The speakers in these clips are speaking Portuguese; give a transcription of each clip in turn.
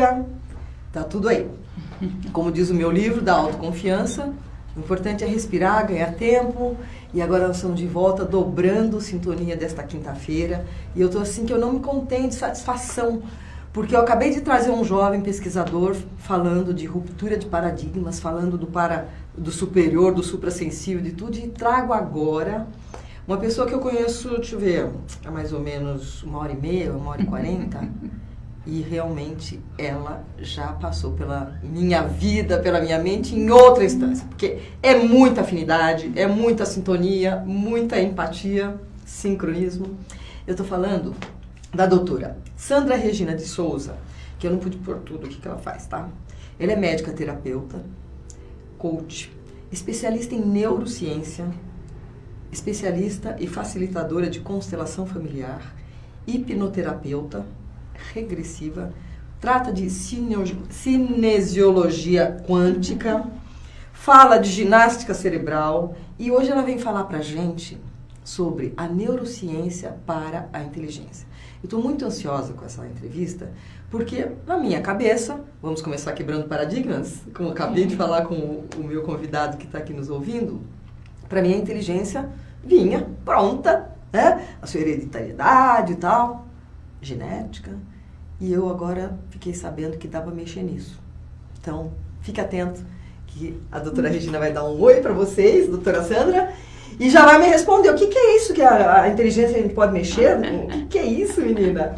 dia, tá tudo aí. Como diz o meu livro, da autoconfiança, o importante é respirar, ganhar tempo, e agora nós estamos de volta, dobrando sintonia desta quinta-feira, e eu tô assim que eu não me contém de satisfação, porque eu acabei de trazer um jovem pesquisador falando de ruptura de paradigmas, falando do superior, do suprassensível, de tudo, e trago agora uma pessoa que eu conheço, deixa eu ver, há mais ou menos 1h30, 1h40, e realmente ela já passou pela minha vida, pela minha mente em outra instância, porque é muita afinidade, é muita sintonia, muita empatia, sincronismo. Eu estou falando da doutora Sandra Regina de Souza, que eu não pude pôr tudo o que ela faz, tá? Ela é médica terapeuta, coach, especialista em neurociência, especialista e facilitadora de constelação familiar, hipnoterapeuta regressiva, trata de cinesiologia quântica, fala de ginástica cerebral e hoje ela vem falar pra gente sobre a neurociência para a inteligência. Eu estou muito ansiosa com essa entrevista, porque na minha cabeça, vamos começar quebrando paradigmas, como eu acabei de falar com o meu convidado que está aqui nos ouvindo, para mim a inteligência vinha pronta, né? A sua hereditariedade e tal, genética, e eu agora fiquei sabendo que dá para mexer nisso. Então, fique atento que a doutora Regina vai dar um oi para vocês, doutora Sandra, e já vai me responder o que é isso que a inteligência a gente pode mexer? O que é isso, menina?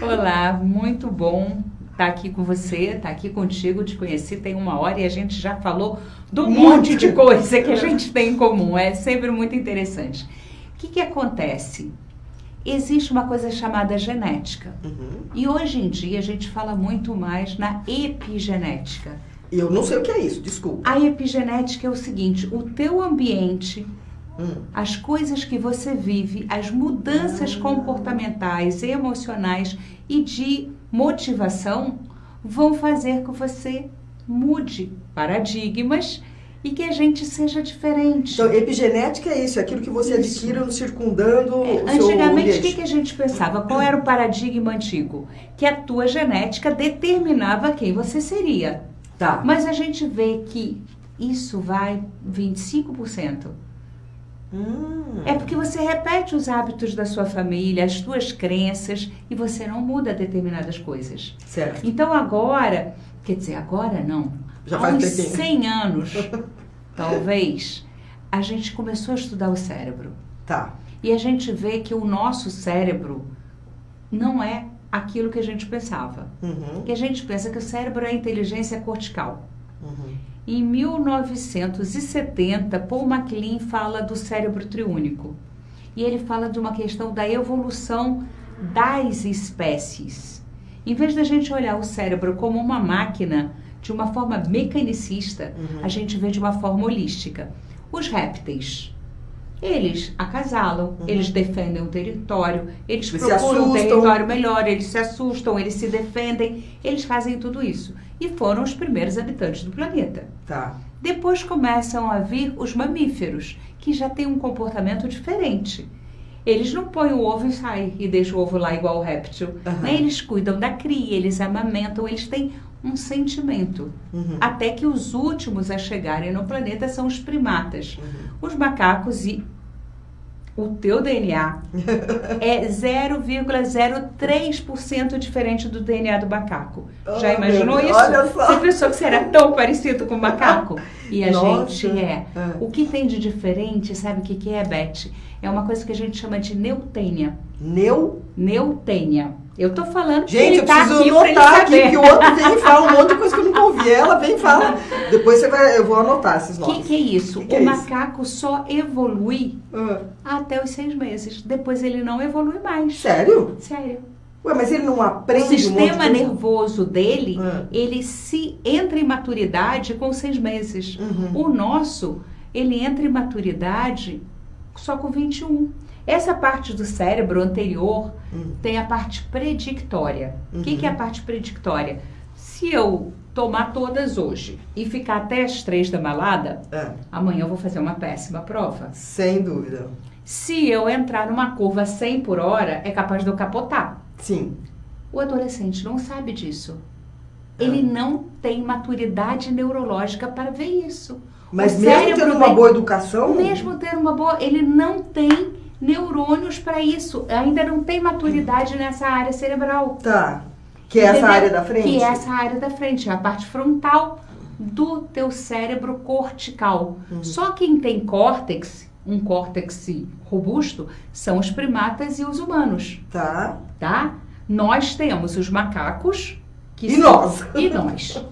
Olá, muito bom estar aqui com você, estar aqui contigo, te conheci tem 1 hora e a gente já falou do monte de coisa que a gente tem em comum, é sempre muito interessante. O que acontece? Existe uma coisa chamada genética, e hoje em dia a gente fala muito mais na epigenética. Eu não sei o que é isso, desculpa. A epigenética é o seguinte, o teu ambiente, as coisas que você vive, as mudanças comportamentais, emocionais e de motivação vão fazer que você mude paradigmas e que a gente seja diferente. Então, epigenética é isso, é aquilo que você adquire no circundando o seu ambiente. Antigamente, o que a gente pensava? Qual era o paradigma antigo? Que a tua genética determinava quem você seria. Tá. Mas a gente vê que isso vai 25%. É porque você repete os hábitos da sua família, as tuas crenças, e você não muda determinadas coisas. Certo. Então agora, quer dizer, agora não, já há faz uns um tempinho. 100 anos, talvez, a gente começou a estudar o cérebro. Tá. E a gente vê que o nosso cérebro não é aquilo que a gente pensava. Que a gente pensa que o cérebro é a inteligência cortical. Em 1970, Paul MacLean fala do cérebro triúnico. E ele fala de uma questão da evolução das espécies. Em vez da gente olhar o cérebro como uma máquina, de uma forma mecanicista, a gente vê de uma forma holística. Os répteis, eles acasalam, eles defendem o território, eles procuram um território melhor, eles se assustam, eles se defendem, eles fazem tudo isso. E foram os primeiros habitantes do planeta. Tá. Depois começam a vir os mamíferos, que já têm um comportamento diferente. Eles não põem o ovo e saem e deixam o ovo lá igual o réptil. Né? Eles cuidam da cria, eles amamentam, eles têm um sentimento. Até que os últimos a chegarem no planeta são os primatas. Os macacos e o teu DNA é 0,03% diferente do DNA do macaco. Já imaginou isso? Olha só. Você pensou que você era tão parecido com o macaco? E a gente é. O que tem de diferente, sabe o que é, Beth? É uma coisa que a gente chama de neutênia. Neutênia. Eu tô falando que ele tá aqui pra ele saber. Gente, eu preciso anotar aqui, que o outro vem e fala um monte de coisa que eu nunca ouvi. Ela vem e fala. Depois eu vou anotar esses nomes. O que é isso? O macaco só evolui até os 6 meses. Depois ele não evolui mais. Sério? Sério. Ué, mas ele não aprende o sistema nervoso dele, ele se entra em maturidade com 6 meses. O nosso, ele entra em maturidade só com 21. Essa parte do cérebro anterior tem a parte predictória. O que é a parte predictória? Se eu tomar todas hoje e ficar até as 3 da malada, amanhã eu vou fazer uma péssima prova. Sem dúvida. Se eu entrar numa curva 100 por hora, é capaz de eu capotar. Sim. O adolescente não sabe disso. Ele não tem maturidade neurológica para ver isso. Mas mesmo tendo uma boa educação? Mesmo tendo uma boa... Ele não tem neurônios para isso. Ainda não tem maturidade nessa área cerebral. Tá. Que é essa área da frente? Que é essa área da frente. É a parte frontal do teu cérebro cortical. Só quem tem córtex, um córtex robusto, são os primatas e os humanos. Tá. Tá? Nós temos os macacos... nós. E nós.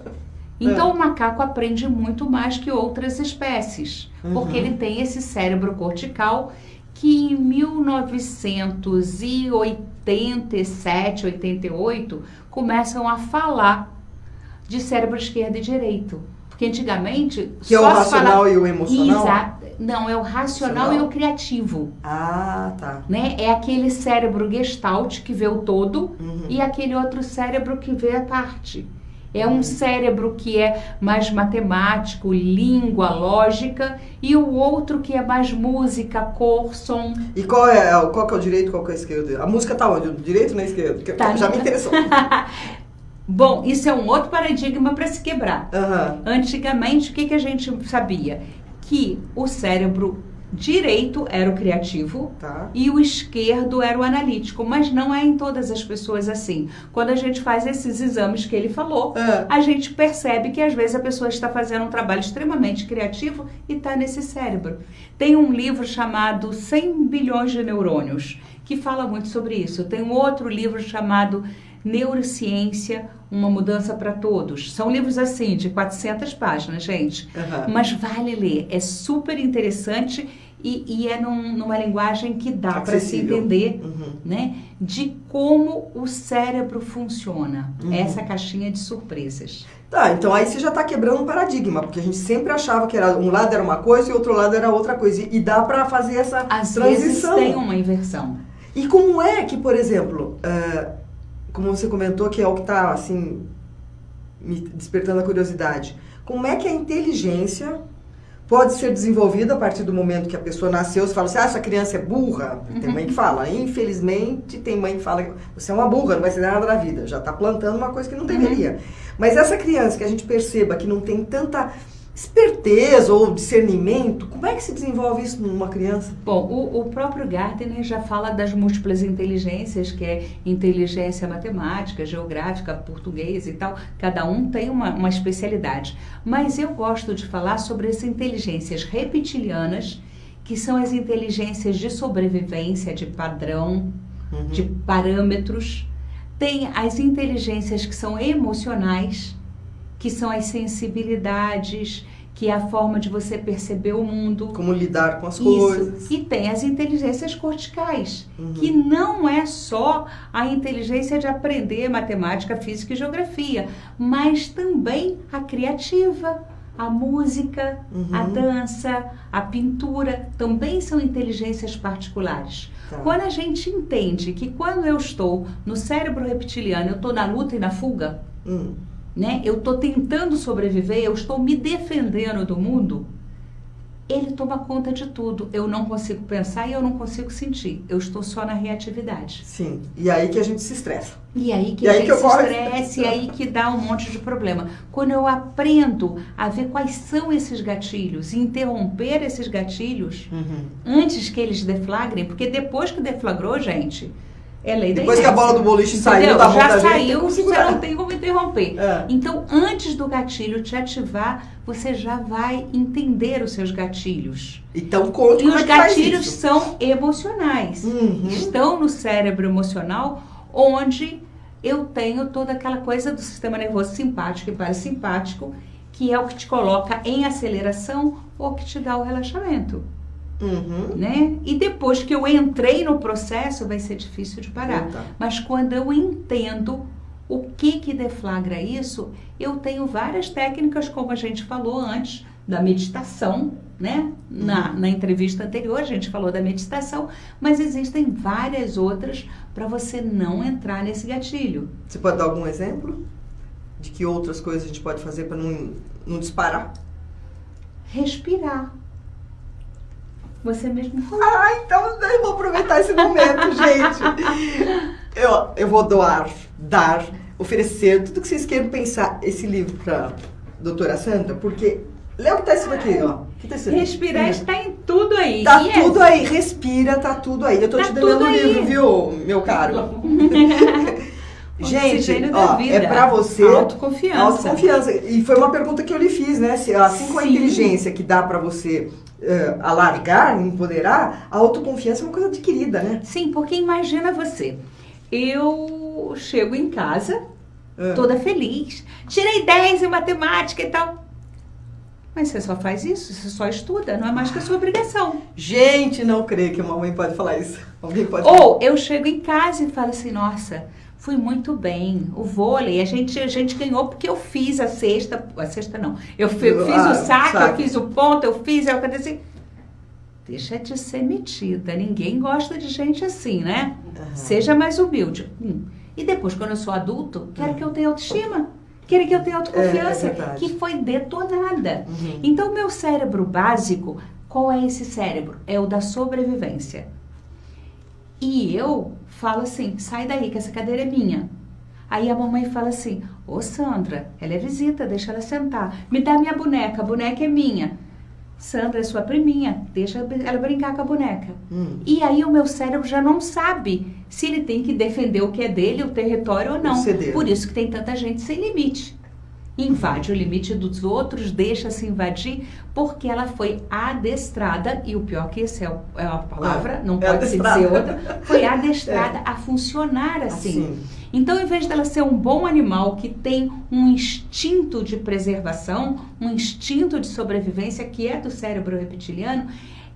Então, o macaco aprende muito mais que outras espécies, porque ele tem esse cérebro cortical que em 1987, 88, começam a falar de cérebro esquerdo e direito. Porque antigamente... Que é o racional e o emocional? Exato. Não, é o racional e o criativo. Ah, tá. Né? É aquele cérebro gestalt que vê o todo e aquele outro cérebro que vê a parte. É um cérebro que é mais matemático, língua, lógica, e o outro que é mais música, cor, som. E qual que é o direito e qual que é o esquerdo? A música tá onde? Direito ou na esquerda? Tá. Já me interessou. Bom, isso é um outro paradigma para se quebrar. Antigamente, o que a gente sabia? Que o cérebro direito era o criativo e o esquerdo era o analítico, mas não é em todas as pessoas assim. Quando a gente faz esses exames que ele falou, a gente percebe que às vezes a pessoa está fazendo um trabalho extremamente criativo e está nesse cérebro. Tem um livro chamado 100 bilhões de neurônios, que fala muito sobre isso. Tem um outro livro chamado Neurociência, uma mudança para todos. São livros assim, de 400 páginas, gente. Mas vale ler. É super interessante e é numa linguagem que dá para se entender, né? De como o cérebro funciona. Essa caixinha de surpresas. Tá, então aí você já está quebrando um paradigma, porque a gente sempre achava que um lado era uma coisa e o outro lado era outra coisa. E dá para fazer essa transição. Às vezes tem uma inversão. E como é que, por exemplo... como você comentou, que é o que está, assim, me despertando a curiosidade. Como é que a inteligência pode ser desenvolvida a partir do momento que a pessoa nasceu? Você fala assim, essa criança é burra? Tem mãe que fala. Infelizmente, tem mãe que fala, você é uma burra, não vai ser nada da vida. Já está plantando uma coisa que não deveria. Mas essa criança que a gente perceba que não tem tanta esperteza ou discernimento, como é que se desenvolve isso numa criança? Bom, o próprio Gardner já fala das múltiplas inteligências, que é inteligência matemática, geográfica, português e tal. Cada um tem uma especialidade. Mas eu gosto de falar sobre as inteligências reptilianas, que são as inteligências de sobrevivência, de padrão, de parâmetros. Tem as inteligências que são emocionais, que são as sensibilidades, que é a forma de você perceber o mundo. Como lidar com as coisas. E tem as inteligências corticais, que não é só a inteligência de aprender matemática, física e geografia, mas também a criativa, a música, a dança, a pintura, também são inteligências particulares. Quando a gente entende que quando eu estou no cérebro reptiliano, eu estou na luta e na fuga, né? Eu estou tentando sobreviver, eu estou me defendendo do mundo, ele toma conta de tudo. Eu não consigo pensar e eu não consigo sentir. Eu estou só na reatividade. Sim, e aí que a gente se estressa. E aí que a gente se estressa, e aí que dá um monte de problema. Quando eu aprendo a ver quais são esses gatilhos e interromper esses gatilhos antes que eles deflagrem, porque depois que deflagrou, gente... Depois que a bola do boliche saiu da mão da gente, já saiu, você não tem como interromper. Então, antes do gatilho te ativar, você já vai entender os seus gatilhos. Então, conte E como os é que faz gatilhos isso. são emocionais. Estão no cérebro emocional, onde eu tenho toda aquela coisa do sistema nervoso simpático e parasimpático, que é o que te coloca em aceleração ou que te dá o relaxamento. Né? E depois que eu entrei no processo, vai ser difícil de parar. Mas quando eu entendo o que deflagra isso, eu tenho várias técnicas, como a gente falou antes, da meditação, né? Na entrevista anterior a gente falou da meditação, mas existem várias outras para você não entrar nesse gatilho. Você pode dar algum exemplo de que outras coisas a gente pode fazer para não disparar? Respirar. Você mesmo falou. Então eu vou aproveitar esse momento, gente. Eu vou dar oferecer tudo que vocês queiram pensar esse livro para doutora Sandra, porque lê o que tá escrito aqui, ó. Que tá escrito? Respirar está em tudo aí. Tá tudo aí, respira, tá tudo aí. Eu tô te dando o livro, viu, meu caro? Gente, ó, é pra você... Autoconfiança. Autoconfiança. E foi uma pergunta que eu lhe fiz, né? Assim como a inteligência que dá pra você alargar, empoderar, a autoconfiança é uma coisa adquirida, né? Sim, porque imagina você, eu chego em casa, toda feliz, tirei 10 em matemática e tal. Mas você só faz isso, você só estuda, não é mais que a sua obrigação. Gente, não creio que uma mãe pode falar isso. Alguém pode Ou falar. eu chego em casa e falo assim, nossa, fui muito bem, o vôlei, a gente ganhou porque eu fiz a cesta não, eu fiz o saque, eu fiz o ponto, eu falei assim, deixa de ser metida, ninguém gosta de gente assim, né? Seja mais humilde. E depois, quando eu sou adulto, quero que eu tenha autoestima, quero que eu tenha autoconfiança, que foi detonada. Então, meu cérebro básico, qual é esse cérebro? É o da sobrevivência. E eu falo assim, sai daí que essa cadeira é minha. Aí a mamãe fala assim, ô Sandra, ela é visita, deixa ela sentar. Me dá minha boneca, a boneca é minha. Sandra é sua priminha, deixa ela brincar com a boneca. E aí o meu cérebro já não sabe se ele tem que defender o que é dele, o território ou não. Por isso que tem tanta gente sem limite. Invade o limite dos outros, deixa-se invadir, porque ela foi adestrada, e o pior que essa é a palavra, não pode se dizer outra, foi adestrada a funcionar assim. Então, em vez dela ser um bom animal que tem um instinto de preservação, um instinto de sobrevivência, que é do cérebro reptiliano,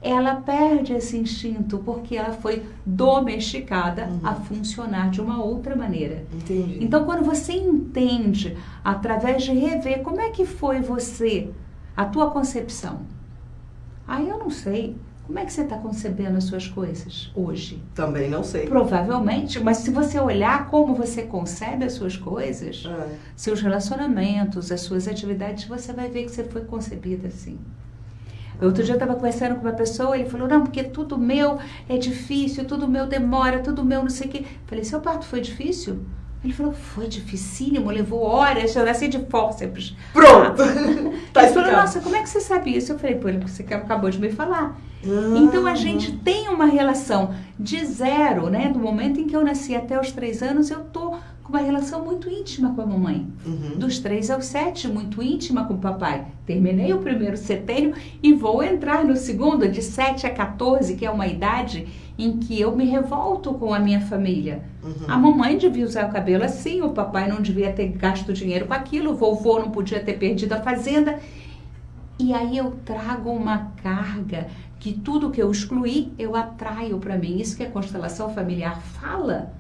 ela perde esse instinto porque ela foi domesticada a funcionar de uma outra maneira. Entendi. Então, quando você entende, através de rever, como é que foi você, a tua concepção? Aí eu não sei. Como é que você está concebendo as suas coisas hoje? Também não sei. Provavelmente, mas se você olhar como você concebe as suas coisas, seus relacionamentos, as suas atividades, você vai ver que você foi concebida assim. Outro dia eu estava conversando com uma pessoa, ele falou, não, porque tudo meu é difícil, tudo meu demora, tudo meu não sei o quê. Falei, seu parto foi difícil? Ele falou, foi dificílimo, levou horas, eu nasci de fórceps. Pronto! Ele falou, nossa, como é que você sabe isso? Eu falei, pô, você acabou de me falar. Então a gente tem uma relação de zero, né? Do momento em que eu nasci até os 3 anos, eu tô com uma relação muito íntima com a mamãe. Dos 3 aos 7, muito íntima com o papai. Terminei o primeiro setênio e vou entrar no segundo, de 7 a 14, que é uma idade em que eu me revolto com a minha família. A mamãe devia usar o cabelo assim, o papai não devia ter gasto dinheiro com aquilo, o vovô não podia ter perdido a fazenda. E aí eu trago uma carga que tudo que eu excluí, eu atraio para mim. Isso que a constelação familiar fala.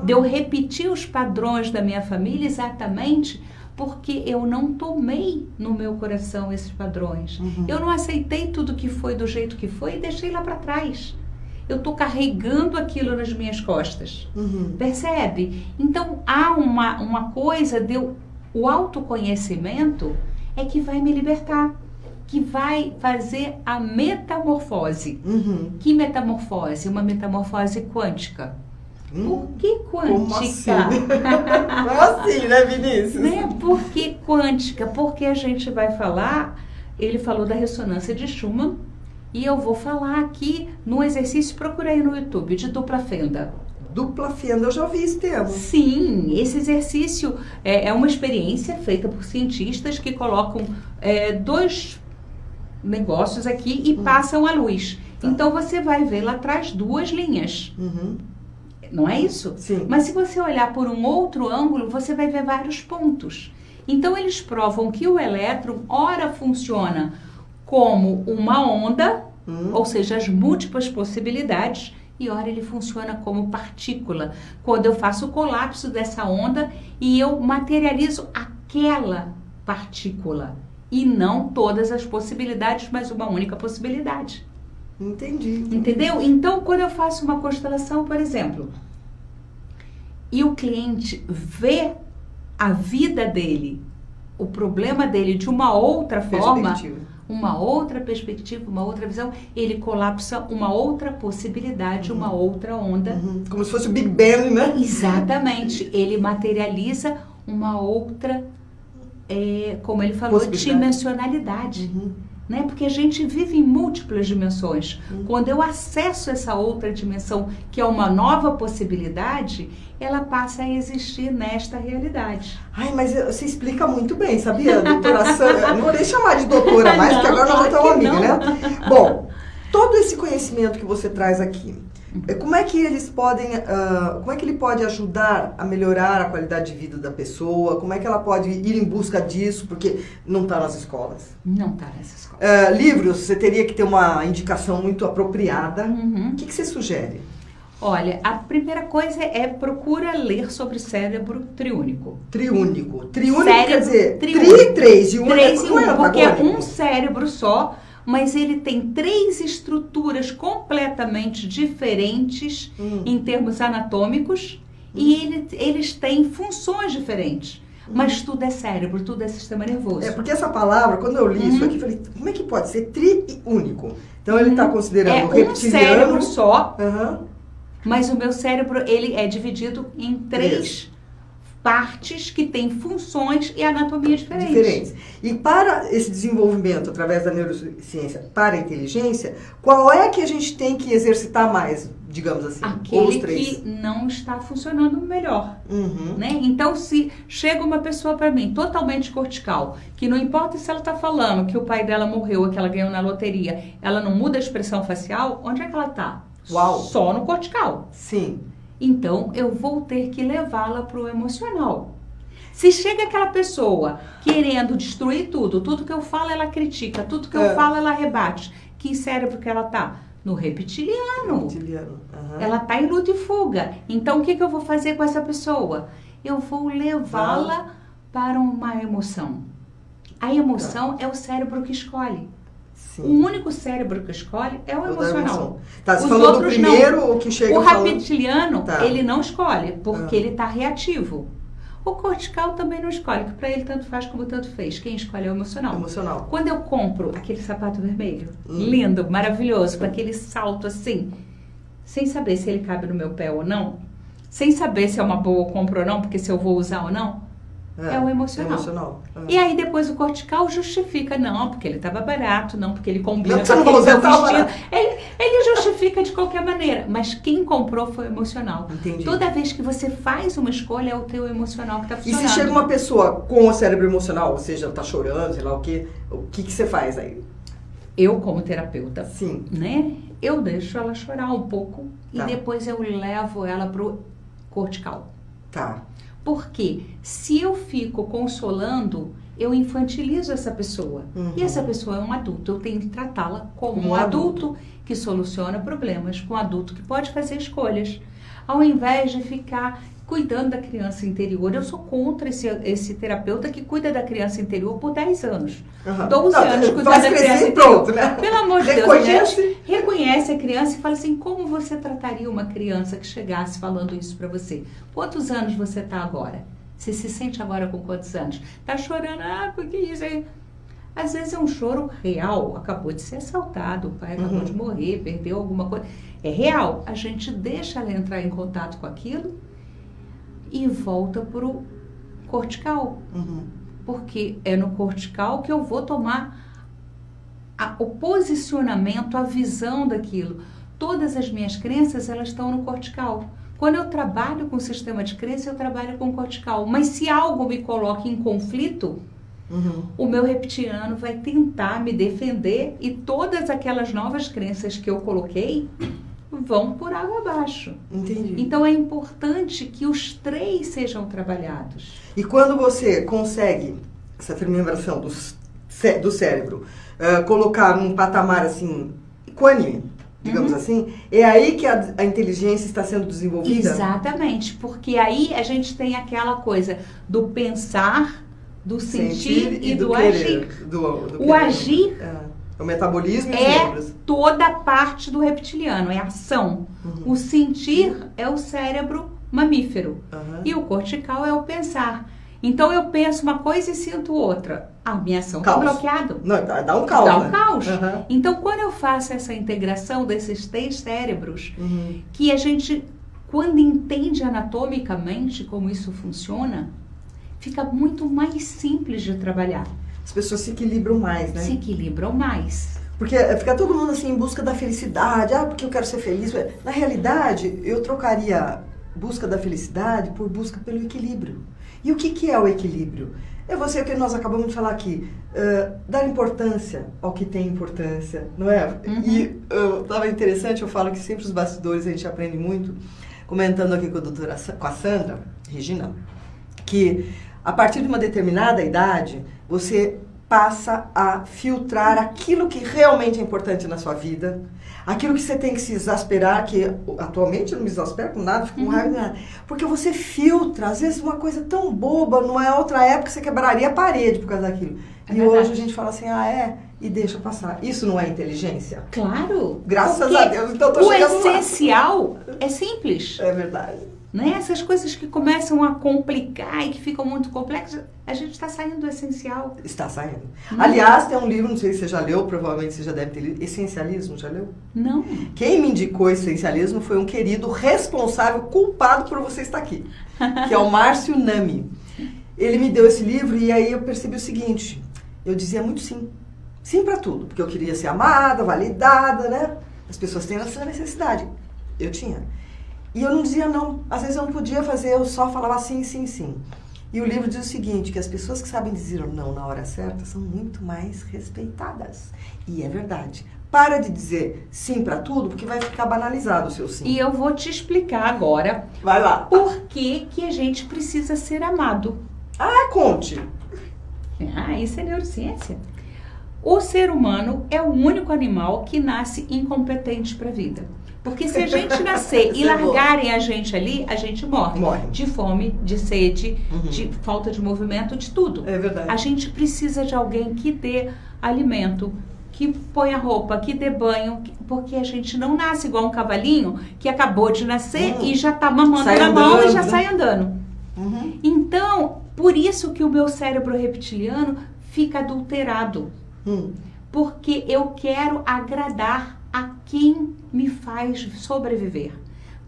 De eu repetir os padrões da minha família exatamente porque eu não tomei no meu coração esses padrões. Eu não aceitei tudo que foi do jeito que foi e deixei lá para trás. Eu estou carregando aquilo nas minhas costas. Percebe? Então, há uma coisa o autoconhecimento é que vai me libertar, que vai fazer a metamorfose. Que metamorfose? Uma metamorfose quântica. Por que quântica? Como assim? Como assim, né, Vinícius? Por que quântica? Porque a gente vai falar, ele falou da ressonância de Schumann, e eu vou falar aqui no exercício, procurei no YouTube, de dupla fenda. Dupla fenda, eu já ouvi esse termo. Sim, esse exercício é uma experiência feita por cientistas que colocam 2 negócios aqui e passam a luz. Então você vai ver lá atrás 2 linhas. Não é isso? Sim. Mas se você olhar por um outro ângulo, você vai ver vários pontos. Então eles provam que o elétron, ora funciona como uma onda, ou seja, as múltiplas possibilidades, e ora ele funciona como partícula. Quando eu faço o colapso dessa onda e eu materializo aquela partícula, e não todas as possibilidades, mas uma única possibilidade. Entendi. Entendeu? Então, quando eu faço uma constelação, por exemplo, e o cliente vê a vida dele, o problema dele de uma outra forma, uma outra perspectiva, uma outra visão, ele colapsa uma outra possibilidade, uma outra onda. Como se fosse o Big Bang, né? Exatamente. Ele materializa uma outra, como ele falou, dimensionalidade. Né? Porque a gente vive em múltiplas dimensões. Quando eu acesso essa outra dimensão, que é uma nova possibilidade, ela passa a existir nesta realidade. Ai, mas você explica muito bem, sabia, doutora Sandra? Não vou nem chamar de doutora mais, porque agora nós estamos amigas, né? Bom, todo esse conhecimento que você traz aqui, como é que eles podem, como é que ele pode ajudar a melhorar a qualidade de vida da pessoa? Como é que ela pode ir em busca disso? Porque não está nas escolas. Não está nas escolas. Livros, você teria que ter uma indicação muito apropriada. O que você sugere? Olha, a primeira coisa é procura ler sobre cérebro triúnico. Triúnico Cérebro quer dizer triúnico. Tri e 3 e 1 3 e 1, porque é antagônico. um cérebro só, mas ele tem 3 estruturas completamente diferentes em termos anatômicos e eles têm funções diferentes. Mas tudo é cérebro, tudo é sistema nervoso. É porque essa palavra, quando eu li isso aqui, eu falei, como é que pode ser triúnico? Então ele está considerando o reptiliano. Um cérebro só, mas o meu cérebro ele é dividido em 3 partes que têm funções e anatomia diferentes. E para esse desenvolvimento, através da neurociência, para a inteligência, qual é que a gente tem que exercitar mais, digamos assim? Aquele que não está funcionando melhor. Né? Então, se chega uma pessoa para mim totalmente cortical, que não importa se ela está falando que o pai dela morreu ou que ela ganhou na loteria, ela não muda a expressão facial, onde é que ela está? Só no cortical. Sim. Então, eu vou ter que levá-la para o emocional. Se chega aquela pessoa querendo destruir tudo que eu falo ela critica, tudo que eu falo ela rebate, que cérebro que ela tá? No reptiliano. Ela tá em luta e fuga. Então, o que eu vou fazer com essa pessoa? Eu vou levá-la para uma emoção. A emoção é o cérebro que escolhe. Sim. O único cérebro que escolhe é o emocional. Tá, você falou do primeiro, o que chega falando... O reptiliano, ele não escolhe, porque ele está reativo. O cortical também não escolhe, que para ele tanto faz como tanto fez. Quem escolhe é o emocional. Quando eu compro aquele sapato vermelho, lindo, maravilhoso, com aquele salto assim, sem saber se ele cabe no meu pé ou não, sem saber se é uma boa compra ou não, porque se eu vou usar ou não, é o emocional. E aí depois o cortical justifica, não, porque ele estava barato, não, porque ele combina com aquele meu vestido. Ele justifica de qualquer maneira, mas quem comprou foi o emocional. Entendi. Toda vez que você faz uma escolha, é o teu emocional que está funcionando. E se chega uma pessoa com o cérebro emocional, ou seja, está chorando, sei lá o que você faz aí? Eu, como terapeuta, sim, né? Eu deixo ela chorar um pouco e depois eu levo ela pro cortical. Tá. Porque se eu fico consolando, eu infantilizo essa pessoa. E essa pessoa é um adulto. Eu tenho que tratá-la como um adulto que soluciona problemas, com um adulto que pode fazer escolhas. Ao invés de ficar cuidando da criança interior. Eu sou contra esse terapeuta que cuida da criança interior por 10 anos. 12 anos cuidando da criança interior. Pronto, né? Pelo amor de Deus, reconhece a criança e fala assim, como você trataria uma criança que chegasse falando isso pra você? Quantos anos você tá agora? Você se sente agora com quantos anos? Tá chorando, porque isso aí... Às vezes é um choro real, acabou de ser assaltado, o pai acabou de morrer, perdeu alguma coisa. É real. A gente deixa ela entrar em contato com aquilo e volta pro cortical. Porque é no cortical que eu vou tomar o posicionamento, a visão daquilo. Todas as minhas crenças, elas estão no cortical. Quando eu trabalho com o sistema de crença, eu trabalho com o cortical. Mas se algo me coloca em conflito, o meu reptiliano vai tentar me defender e todas aquelas novas crenças que eu coloquei vão por água abaixo. Entendi. Então é importante que os 3 sejam trabalhados. E quando você consegue essa remembração do cérebro, colocar num patamar assim, equânime, digamos assim, é aí que a inteligência está sendo desenvolvida? Exatamente, porque aí a gente tem aquela coisa do pensar, do sentir e do querer, agir. O agir o metabolismo é toda a parte do reptiliano, é ação. O sentir é o cérebro mamífero e o cortical é o pensar. Então eu penso uma coisa e sinto outra. A minha ação está Caos. bloqueada. Não, dá um caos, Dá né? um caos. Uhum. Então, quando eu faço essa integração desses 3 cérebros, que a gente, quando entende anatomicamente como isso funciona, fica muito mais simples de trabalhar. As pessoas se equilibram mais, né? Se equilibram mais. Porque fica todo mundo assim em busca da felicidade. Ah, porque eu quero ser feliz. Na realidade, eu trocaria busca da felicidade por busca pelo equilíbrio. E o que é o equilíbrio? É você, o que nós acabamos de falar aqui, dar importância ao que tem importância, não é? E estava interessante, eu falo que sempre os bastidores a gente aprende muito, comentando aqui com a doutora, com a Sandra, Regina, que a partir de uma determinada idade, você passa a filtrar aquilo que realmente é importante na sua vida, aquilo que você tem que se exasperar, que atualmente eu não me exaspero com nada, fico com raiva de nada, porque você filtra, às vezes uma coisa tão boba, numa outra época você quebraria a parede por causa daquilo. É e verdade. hoje a gente fala assim, e deixa passar. Isso não é inteligência? Claro. Graças a Deus, então eu tô o chegando lá. essencial é simples. É verdade. Né? Essas coisas que começam a complicar e que ficam muito complexas, a gente está saindo do essencial. Está saindo. Aliás, tem um livro, não sei se você já leu, provavelmente você já deve ter lido, Essencialismo, já leu? Não. Quem me indicou Essencialismo foi um querido responsável, culpado por você estar aqui, que é o Márcio Nami. Ele me deu esse livro e aí eu percebi o seguinte, eu dizia muito sim. Sim para tudo, porque eu queria ser amada, validada, né? As pessoas têm essa necessidade. Eu tinha. E eu não dizia não. Às vezes eu não podia fazer, eu só falava sim, sim, sim. E o livro diz o seguinte, que as pessoas que sabem dizer não na hora certa são muito mais respeitadas. E é verdade. Para de dizer sim para tudo, porque vai ficar banalizado o seu sim. E eu vou te explicar agora Vai lá. por que a gente precisa ser amado. Conte. Isso é neurociência. O ser humano é o único animal que nasce incompetente para a vida. Porque se a gente nascer e largarem a gente ali, a gente morre. De fome, de sede, de falta de movimento, de tudo. É verdade. A gente precisa de alguém que dê alimento, que ponha roupa, que dê banho, porque a gente não nasce igual um cavalinho que acabou de nascer e já está mamando sai na mão andando, e já né? sai andando. Então, por isso que o meu cérebro reptiliano fica adulterado. Porque eu quero agradar a quem me faz sobreviver.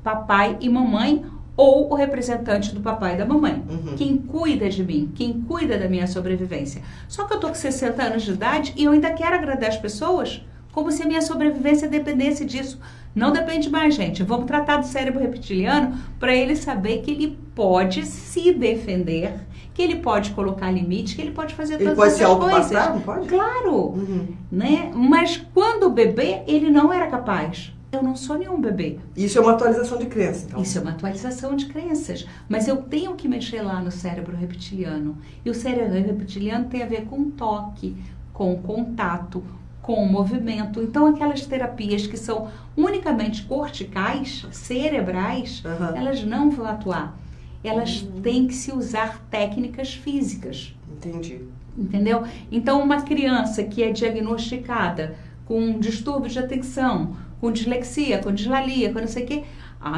Papai e mamãe ou o representante do papai e da mamãe. Quem cuida de mim, quem cuida da minha sobrevivência. Só que eu tô com 60 anos de idade e eu ainda quero agradar as pessoas como se a minha sobrevivência dependesse disso. Não depende mais, gente. Vamos tratar do cérebro reptiliano para ele saber que ele pode se defender, que ele pode colocar limite, que ele pode fazer todas essas coisas. Ele pode se autopassar, não pode? Claro, né? Mas quando bebê, ele não era capaz. Eu não sou nenhum bebê. Isso é uma atualização de crença, então. Isso é uma atualização de crenças. Mas eu tenho que mexer lá no cérebro reptiliano. E o cérebro reptiliano tem a ver com toque, com contato, com movimento. Então, aquelas terapias que são unicamente corticais, cerebrais, elas não vão atuar. Elas têm que se usar técnicas físicas. Entendi. Entendeu? Então, uma criança que é diagnosticada com distúrbio de atenção, com dislexia, com dislalia, com não sei o quê.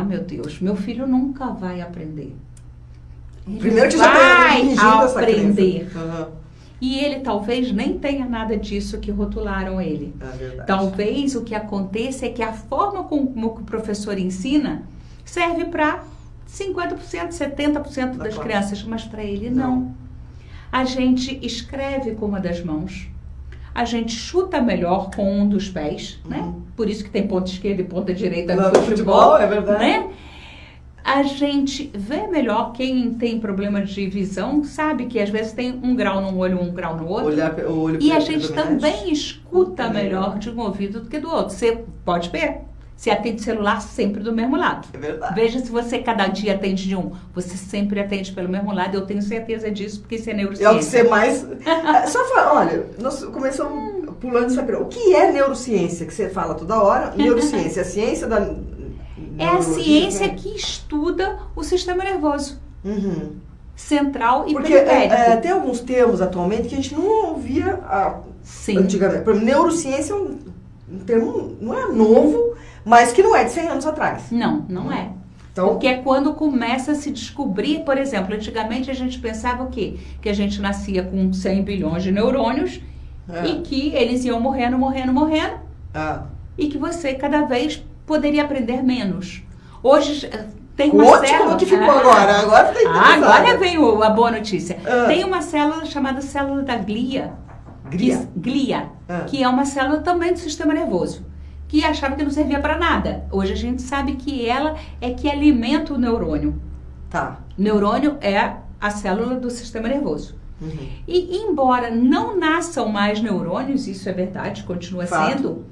Meu Deus, meu filho nunca vai aprender. Ele Primeiro que vai já aprender. E ele talvez nem tenha nada disso que rotularam ele. É verdade. Talvez o que aconteça é que a forma como o professor ensina serve para 50%, 70% das crianças, mas para ele não. A gente escreve com uma das mãos, a gente chuta melhor com um dos pés, né? Por isso que tem ponta esquerda e ponta direita no futebol, é verdade. Né? A gente vê melhor, quem tem problema de visão sabe que às vezes tem um grau num olho, um grau no outro. O olho E a gente também escuta melhor de um ouvido do que do outro. Você pode ver, você atende celular sempre do mesmo lado. É verdade. Veja se você cada dia atende de um. Você sempre atende pelo mesmo lado. Eu tenho certeza disso, porque isso é neurociência. É o que você mais... Só falar, olha, nós começamos pulando essa pergunta. O que é neurociência? Que você fala toda hora. Neurociência, a ciência da... É a ciência que estuda o sistema nervoso. Central e periférico. Porque tem alguns termos atualmente que a gente não ouvia antigamente. Por exemplo, neurociência é um termo, não é novo, mas que não é de 100 anos atrás. Não é. Então, porque é quando começa a se descobrir, por exemplo, antigamente a gente pensava o quê? Que a gente nascia com 100 bilhões de neurônios e que eles iam morrendo, e que você cada vez poderia aprender menos. Hoje tem uma célula... como que ficou agora? Agora tem agora vem a boa notícia. Tem uma célula chamada célula da glia. Glia. Que é uma célula também do sistema nervoso. Que achava que não servia para nada. Hoje a gente sabe que ela é que alimenta o neurônio. Tá. Neurônio é a célula do sistema nervoso. E embora não nasçam mais neurônios, isso é verdade, continua sendo,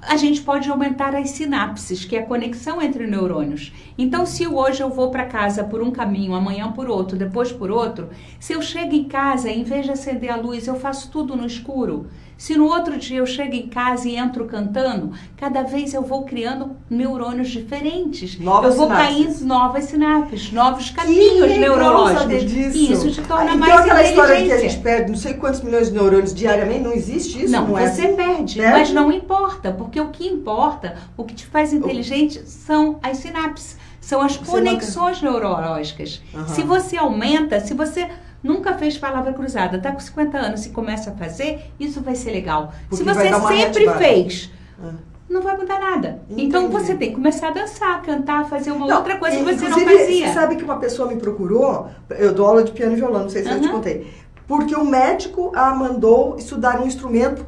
a gente pode aumentar as sinapses, que é a conexão entre neurônios. Então, se hoje eu vou para casa por um caminho, amanhã por outro, depois por outro, se eu chego em casa, em vez de acender a luz, eu faço tudo no escuro. Se no outro dia eu chego em casa e entro cantando, cada vez eu vou criando neurônios diferentes. Novas eu vou sinapses. caindo novas sinapses, novos caminhos neurológicos. Disso. E isso te torna mais então, aquela história que a inteligente. gente perde não sei quantos milhões de neurônios diariamente, não existe isso? Não, é você assim? perde, mas não importa, porque o que importa, o que te faz inteligente são as sinapses, são as conexões neurológicas. Se você aumenta, se você nunca fez palavra cruzada, tá com 50 anos e começa a fazer, isso vai ser legal. Porque se você sempre fez, não vai mudar nada. Entendi. Então você tem que começar a dançar, cantar, fazer uma outra coisa que você não inclusive, fazia. Você sabe que uma pessoa me procurou, eu dou aula de piano e violão, não sei se eu te contei. Porque o médico a mandou estudar um instrumento,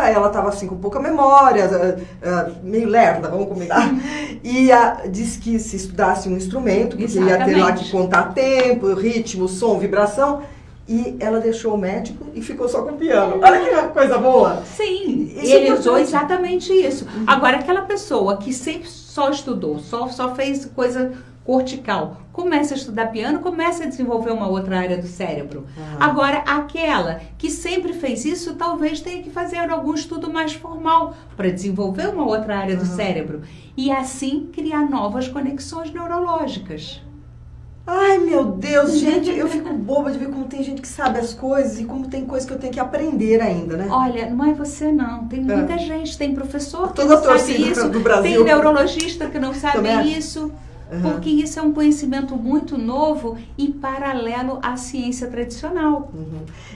ela estava assim com pouca memória, meio lerda, vamos combinar. E disse que se estudasse um instrumento, porque ia ter lá que contar tempo, ritmo, som, vibração. E ela deixou o médico e ficou só com o piano. Olha que coisa boa! Sim, ele usou exatamente isso. Agora, aquela pessoa que sempre só estudou, só fez coisa cortical, começa a estudar piano, começa a desenvolver uma outra área do cérebro. Agora, aquela que sempre fez isso, talvez tenha que fazer algum estudo mais formal para desenvolver uma outra área do cérebro. E assim criar novas conexões neurológicas. Ai, meu Deus, gente, eu fico boba de ver como tem gente que sabe as coisas e como tem coisa que eu tenho que aprender ainda, né? Olha, não é você não, tem muita gente, tem professor que toda não sabe isso, do Brasil. tem neurologista que não sabe isso, porque isso é um conhecimento muito novo e paralelo à ciência tradicional.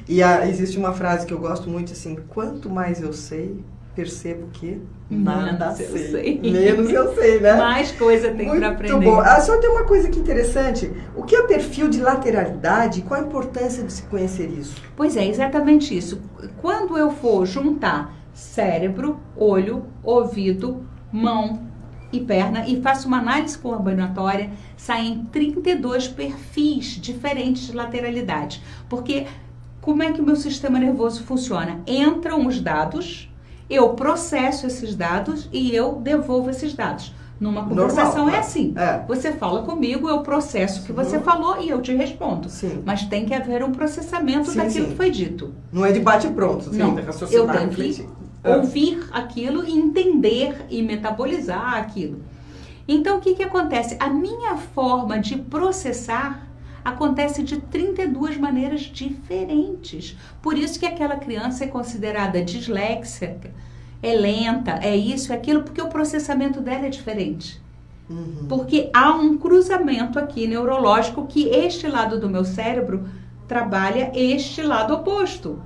E existe uma frase que eu gosto muito, assim, quanto mais eu sei, percebo que nada sei. Menos eu sei, né? Mais coisa tem para aprender. Muito bom. Só tem uma coisa aqui interessante. O que é perfil de lateralidade e qual a importância de se conhecer isso? Pois é, exatamente isso. Quando eu for juntar cérebro, olho, ouvido, mão e perna e faço uma análise combinatória, saem 32 perfis diferentes de lateralidade. Porque como é que o meu sistema nervoso funciona? Entram os dados, eu processo esses dados e eu devolvo esses dados. Numa conversação é assim. Você fala comigo, eu processo o que você falou e eu te respondo. Mas tem que haver um processamento daquilo que foi dito. Não é de bate pronto. Não, eu tenho que ouvir aquilo e entender e metabolizar aquilo. Então, o que acontece? A minha forma de processar acontece de 32 maneiras diferentes. Por isso que aquela criança é considerada disléxica, é lenta, é isso, é aquilo, porque o processamento dela é diferente. Porque há um cruzamento aqui neurológico que este lado do meu cérebro trabalha este lado oposto.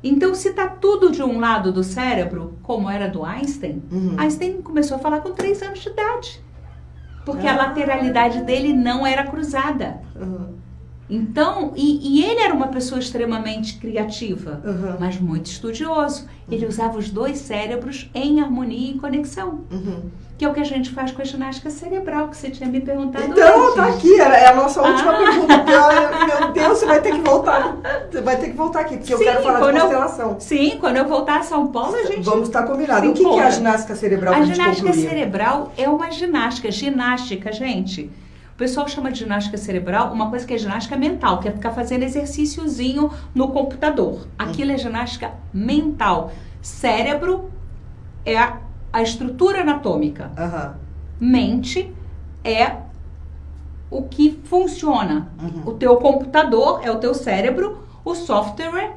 Então, se está tudo de um lado do cérebro, como era do Einstein, Einstein começou a falar com 3 anos de idade. Porque a lateralidade dele não era cruzada. Então, e ele era uma pessoa extremamente criativa, mas muito estudioso. Ele usava os dois cérebros em harmonia e conexão. Que é o que a gente faz com a ginástica cerebral, que você tinha me perguntado então, antes. Tá aqui, é a nossa última pergunta. Meu Deus, você vai ter que voltar. Você vai ter que voltar aqui, porque eu quero falar de constelação. Sim, quando eu voltar a São Paulo, a gente... Vamos estar combinados. O que é a ginástica cerebral? A ginástica cerebral é uma ginástica, gente. O pessoal chama de ginástica cerebral uma coisa que é ginástica mental, que é ficar fazendo exercíciozinho no computador. Aquilo é ginástica mental. Cérebro é a estrutura anatômica. Mente é o que funciona. O teu computador é o teu cérebro, o software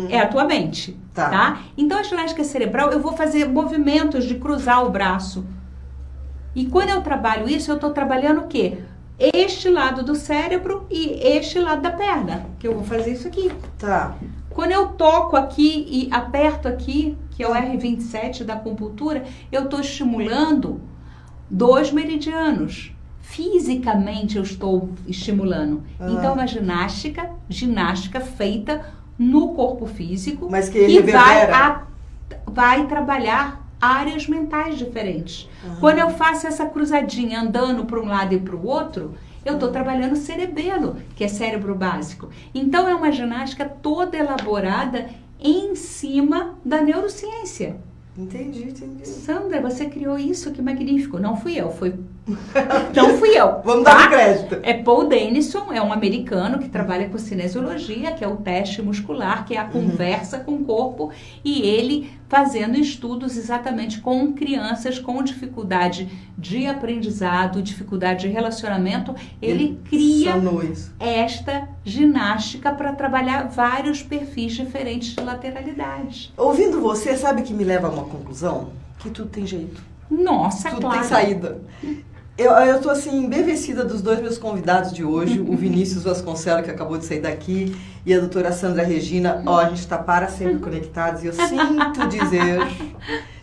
é a tua mente. Tá? Então, a ginástica cerebral, eu vou fazer movimentos de cruzar o braço. E quando eu trabalho isso, eu estou trabalhando o quê? Este lado do cérebro e este lado da perna, que eu vou fazer isso aqui. Tá. Quando eu toco aqui e aperto aqui, que é o R27 da acupuntura, eu estou estimulando 2 meridianos. Fisicamente eu estou estimulando. Então, é uma ginástica feita no corpo físico, mas que vai trabalhar áreas mentais diferentes. Quando eu faço essa cruzadinha andando para um lado e para o outro, eu estou trabalhando cerebelo, que é cérebro básico. Então, é uma ginástica toda elaborada em cima da neurociência. Entendi. Sandra, você criou isso, que magnífico. Não fui eu, Não fui eu. Vamos dar crédito. É Paul Denison, é um americano que trabalha com cinesiologia, que é o teste muscular, que é a conversa com o corpo, e ele fazendo estudos exatamente com crianças com dificuldade de aprendizado, dificuldade de relacionamento, ele cria esta ginástica para trabalhar vários perfis diferentes de lateralidade. Ouvindo você, sabe que me leva a uma conclusão? Que tudo tem jeito. Nossa, tudo claro. Tem saída. Eu tô assim, embevecida dos 2 meus convidados de hoje, o Vinícius Vasconcelos, que acabou de sair daqui, e a doutora Sandra Regina. A gente está para sempre conectados, e eu sinto dizer...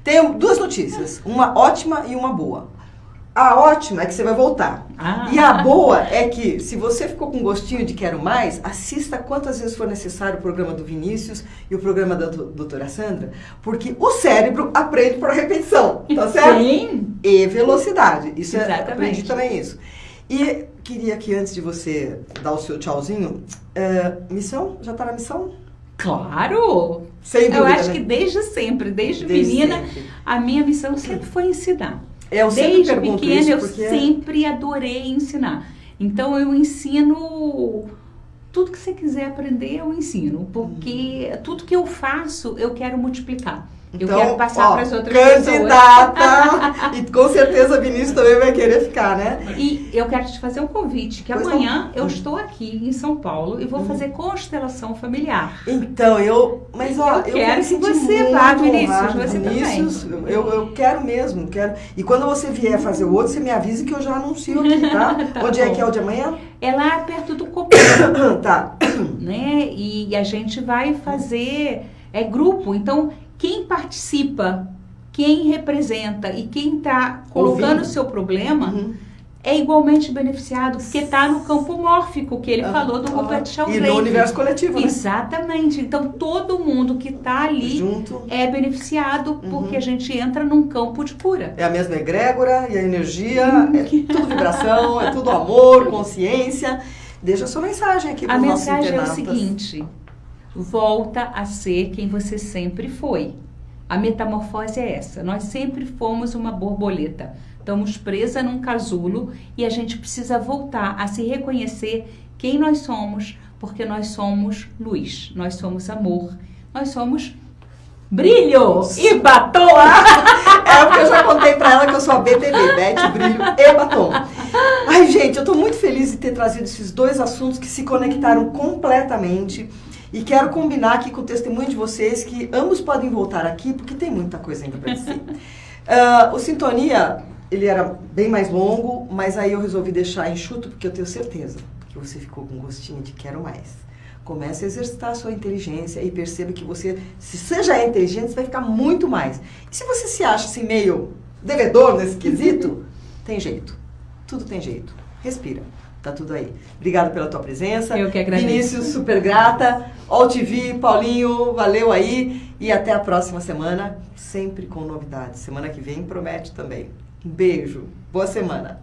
Tenho 2 notícias, uma ótima e uma boa. A ótima é que você vai voltar. E a boa é que, se você ficou com gostinho de quero mais, assista quantas vezes for necessário o programa do Vinícius e o programa da doutora Sandra, porque o cérebro aprende por repetição, tá certo? Sim. E velocidade. Isso exatamente. Aprendi também isso. E queria que antes de você dar o seu tchauzinho, missão? Já tá na missão? Claro! Sem dúvida, eu acho que desde sempre, desde menina, sempre. A minha missão sempre foi ensinar. Eu desde pequena eu sempre adorei ensinar. Então eu ensino tudo que você quiser aprender, eu ensino, porque tudo que eu faço eu quero multiplicar. Então, eu quero passar para as outras candidata, pessoas. E com certeza a Vinícius também vai querer ficar, né? E eu quero te fazer um convite, que amanhã eu estou aqui em São Paulo e vou fazer constelação familiar. Então, mas ó, eu quero que você vá, Vinícius, você Vinícius, também. Eu quero mesmo, quero. E quando você vier fazer o outro, você me avisa que eu já anuncio aqui, tá? Onde é que é o de amanhã? É lá perto do Copan. Tá. Né? E a gente vai fazer grupo, então... Quem participa, quem representa e quem está colocando o seu problema é igualmente beneficiado, porque está no campo mórfico que ele falou do Rupert Sheldrake. E no universo coletivo, né? Exatamente. Então, todo mundo que está ali é beneficiado porque a gente entra num campo de cura. É a mesma egrégora e a energia, é tudo vibração, é tudo amor, consciência. Deixa a sua mensagem aqui para os nossos internautas. A mensagem é o seguinte... Volta a ser quem você sempre foi. A metamorfose é essa. Nós sempre fomos uma borboleta. Estamos presa num casulo e a gente precisa voltar a se reconhecer quem nós somos, porque nós somos luz, nós somos amor, nós somos brilho e batom. Porque eu já contei pra ela que eu sou a BTB, Bete, Brilho e Batom. Ai, gente, eu tô muito feliz de ter trazido esses 2 assuntos que se conectaram completamente. E quero combinar aqui com o testemunho de vocês que ambos podem voltar aqui, porque tem muita coisa ainda para dizer. O Sintonia, ele era bem mais longo, mas aí eu resolvi deixar enxuto, porque eu tenho certeza que você ficou com gostinho de quero mais. Comece a exercitar a sua inteligência e perceba que você, se você já é inteligente, você vai ficar muito mais. E se você se acha assim meio devedor nesse quesito, tem jeito. Tudo tem jeito. Respira. Tá tudo aí. Obrigada pela tua presença. Eu que agradeço. Vinícius, super grata. OLTV, Paulinho, valeu aí. E até a próxima semana, sempre com novidades. Semana que vem promete também. Um beijo. Boa semana.